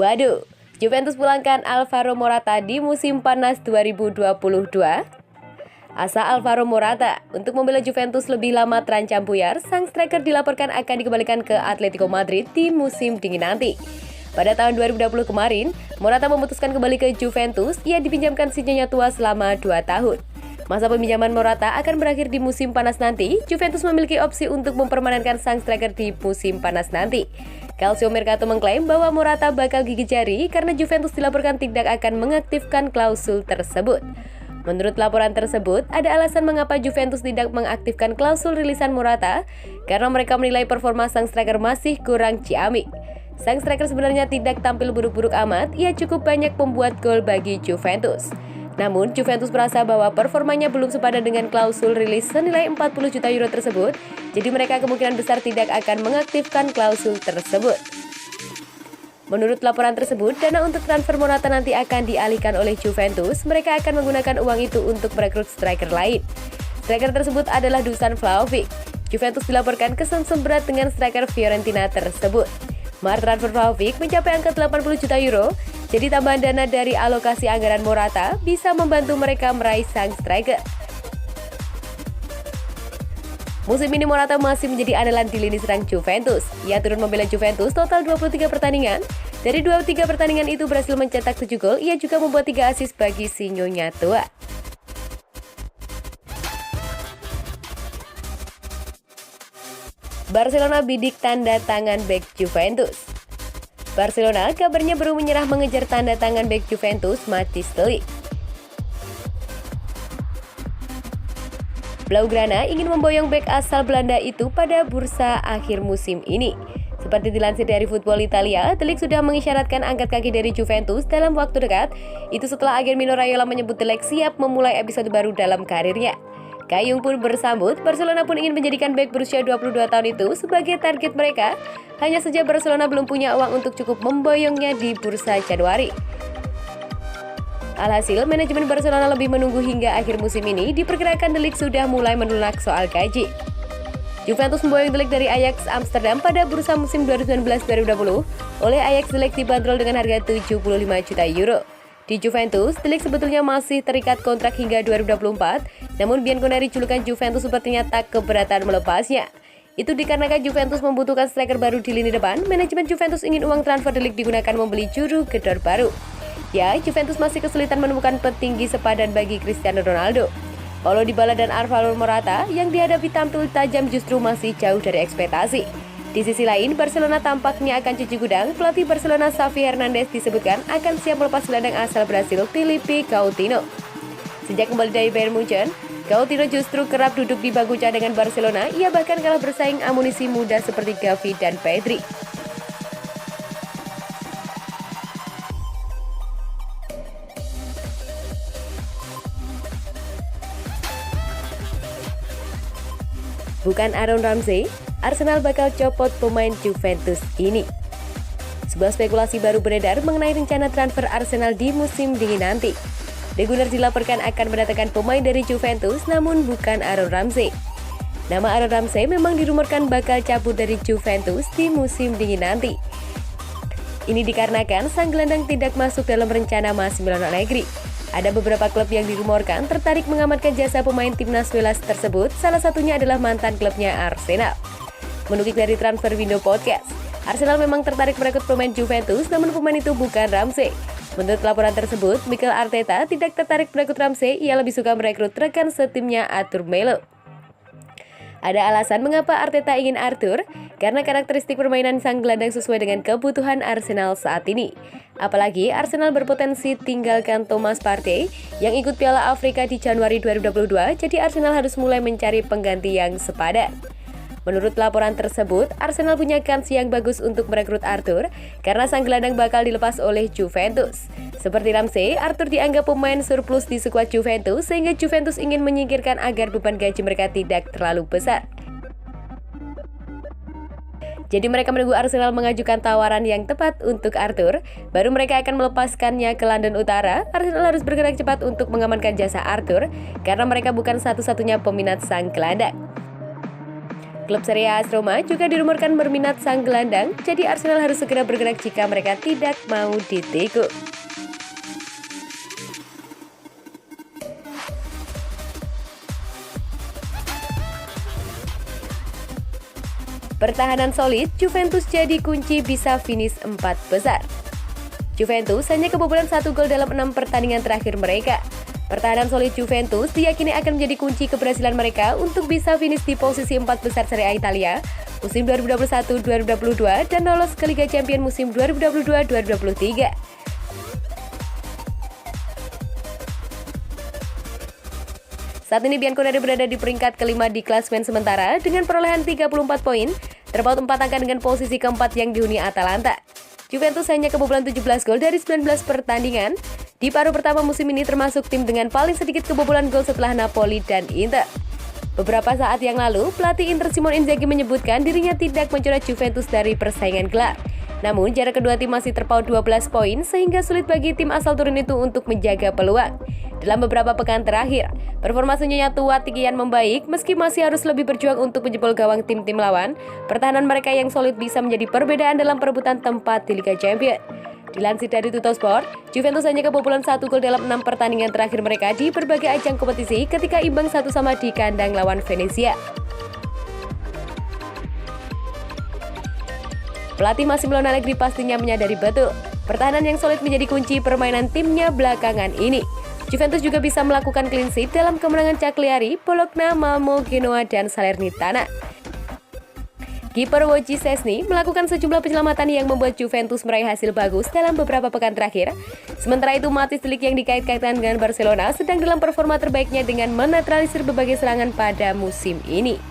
Waduh, Juventus pulangkan Alvaro Morata di musim panas 2022. Asa Alvaro Morata untuk membela Juventus lebih lama terancam buyar. Sang striker dilaporkan akan dikembalikan ke Atletico Madrid di musim dingin nanti. Pada tahun 2020 kemarin, Morata memutuskan kembali ke Juventus. Ia dipinjamkan si nyonya tua selama 2 tahun. Masa peminjaman Morata akan berakhir di musim panas nanti. Juventus memiliki opsi untuk mempermanenkan sang striker di musim panas nanti. Calcio Mercato mengklaim bahwa Morata bakal gigit jari karena Juventus dilaporkan tidak akan mengaktifkan klausul tersebut. Menurut laporan tersebut, ada alasan mengapa Juventus tidak mengaktifkan klausul rilisan Morata karena mereka menilai performa sang striker masih kurang ciamik. Sang striker sebenarnya tidak tampil buruk-buruk amat, ia cukup banyak membuat gol bagi Juventus. Namun, Juventus merasa bahwa performanya belum sepadan dengan klausul rilis senilai 40 juta euro tersebut, jadi mereka kemungkinan besar tidak akan mengaktifkan klausul tersebut. Menurut laporan tersebut, dana untuk transfer Morata nanti akan dialihkan oleh Juventus. Mereka akan menggunakan uang itu untuk merekrut striker lain. Striker tersebut adalah Dusan Vlahovic. Juventus dilaporkan kesemsem berat dengan striker Fiorentina tersebut. Mahar transfer Vlahovic mencapai angka 80 juta euro. Jadi tambahan dana dari alokasi anggaran Morata bisa membantu mereka meraih sang striker. Musim ini Morata masih menjadi andalan di lini serang Juventus. Ia turun membela Juventus total 23 pertandingan. Dari 23 pertandingan itu berhasil mencetak 7 gol. Ia juga membuat 3 assist bagi si nyonya tua. Barcelona bidik tanda tangan bek Juventus. Barcelona kabarnya baru menyerah mengejar tanda tangan bek Juventus Matthijs de Ligt. Blaugrana ingin memboyong bek asal Belanda itu pada bursa akhir musim ini. Seperti dilansir dari Football Italia, de Ligt sudah mengisyaratkan angkat kaki dari Juventus dalam waktu dekat. Itu setelah agen Mino Raiola menyebut de Ligt siap memulai episode baru dalam karirnya. Kayung pun bersambut, Barcelona pun ingin menjadikan bek berusia 22 tahun itu sebagai target mereka. Hanya saja Barcelona belum punya uang untuk cukup memboyongnya di bursa Januari. Alhasil, manajemen Barcelona lebih menunggu hingga akhir musim ini. Diperkirakan de Ligt sudah mulai melunak soal gaji. Juventus memboyong de Ligt dari Ajax Amsterdam pada bursa musim 2019-2020. Oleh Ajax, de Ligt dibanderol dengan harga 75 juta euro. Di Juventus, de Ligt sebetulnya masih terikat kontrak hingga 2024, namun Bianconeri julukan Juventus sepertinya tak keberatan melepasnya. Itu dikarenakan Juventus membutuhkan striker baru di lini depan. Manajemen Juventus ingin uang transfer de Ligt digunakan membeli juru gedor baru. Ya, Juventus masih kesulitan menemukan petinggi sepadan bagi Cristiano Ronaldo. Paulo Dybala dan Alvaro Morata yang dihadapi tampil tajam justru masih jauh dari ekspektasi. Di sisi lain, Barcelona tampaknya akan cuci gudang. Pelatih Barcelona Xavi Hernandez disebutkan akan siap melepas gelandang asal Brasil Philippe Coutinho. Sejak kembali dari Bayern Munchen, Coutinho justru kerap duduk di bangku cadangan Barcelona. Ia bahkan kalah bersaing amunisi muda seperti Gavi dan Pedri. Bukan Aaron Ramsey, Arsenal bakal copot pemain Juventus ini. Sebuah spekulasi baru beredar mengenai rencana transfer Arsenal di musim dingin nanti. The Gunners dilaporkan akan mendatangkan pemain dari Juventus, namun bukan Aaron Ramsey. Nama Aaron Ramsey memang dirumorkan bakal cabut dari Juventus di musim dingin nanti. Ini dikarenakan sang gelandang tidak masuk dalam rencana Massimiliano Allegri. Ada beberapa klub yang dirumorkan tertarik mengamankan jasa pemain timnas Wales tersebut, salah satunya adalah mantan klubnya Arsenal. Menukik dari Transfer Window Podcast, Arsenal memang tertarik merekrut pemain Juventus, namun pemain itu bukan Ramsey. Menurut laporan tersebut, Mikel Arteta tidak tertarik merekrut Ramsey, ia lebih suka merekrut rekan setimnya Arthur Melo. Ada alasan mengapa Arteta ingin Arthur, karena karakteristik permainan sang gelandang sesuai dengan kebutuhan Arsenal saat ini. Apalagi Arsenal berpotensi tinggalkan Thomas Partey yang ikut Piala Afrika di Januari 2022, jadi Arsenal harus mulai mencari pengganti yang sepadan. Menurut laporan tersebut, Arsenal punya kans yang bagus untuk merekrut Arthur karena sang gelandang bakal dilepas oleh Juventus. Seperti Ramsey, Arthur dianggap pemain surplus di skuad Juventus sehingga Juventus ingin menyingkirkan agar beban gaji mereka tidak terlalu besar. Jadi mereka menunggu Arsenal mengajukan tawaran yang tepat untuk Arthur, baru mereka akan melepaskannya ke London Utara. Arsenal harus bergerak cepat untuk mengamankan jasa Arthur, karena mereka bukan satu-satunya peminat sang gelandang. Klub Serie A AS Roma juga dirumorkan berminat sang gelandang, jadi Arsenal harus segera bergerak jika mereka tidak mau ditikung. Pertahanan solid, Juventus jadi kunci bisa finish 4 besar. Juventus hanya kebobolan 1 gol dalam 6 pertandingan terakhir mereka. Pertahanan solid Juventus diyakini akan menjadi kunci keberhasilan mereka untuk bisa finish di posisi 4 besar Serie A Italia musim 2021-2022 dan lolos ke Liga Champions musim 2022-2023. Saat ini Bianconeri berada di peringkat kelima di klasemen sementara dengan perolehan 34 poin, terpaut 4 angka dengan posisi keempat yang dihuni Atalanta. Juventus hanya kebobolan 17 gol dari 19 pertandingan. Di paruh pertama musim ini termasuk tim dengan paling sedikit kebobolan gol setelah Napoli dan Inter. Beberapa saat yang lalu, pelatih Inter Simone Inzaghi menyebutkan dirinya tidak mencoret Juventus dari persaingan gelar. Namun, jarak kedua tim masih terpaut 12 poin sehingga sulit bagi tim asal Turin itu untuk menjaga peluang. Dalam beberapa pekan terakhir, performa Nyonya tua kian membaik meski masih harus lebih berjuang untuk menjebol gawang tim-tim lawan. Pertahanan mereka yang solid bisa menjadi perbedaan dalam perebutan tempat di Liga Champions. Dilansir dari Tuttosport, Juventus hanya kebobolan 1 gol dalam 6 pertandingan terakhir mereka di berbagai ajang kompetisi ketika imbang 1-1 di kandang lawan Venezia. Pelatih Massimiliano Allegri pastinya menyadari betul, pertahanan yang solid menjadi kunci permainan timnya belakangan ini. Juventus juga bisa melakukan clean sheet dalam kemenangan Cagliari, Bologna, Malmo, Genoa, dan Salernitana. Kiper Wojciech Szczęsny melakukan sejumlah penyelamatan yang membuat Juventus meraih hasil bagus dalam beberapa pekan terakhir. Sementara itu, Matthijs de Ligt yang dikait-kaitkan dengan Barcelona sedang dalam performa terbaiknya dengan menetralisir berbagai serangan pada musim ini.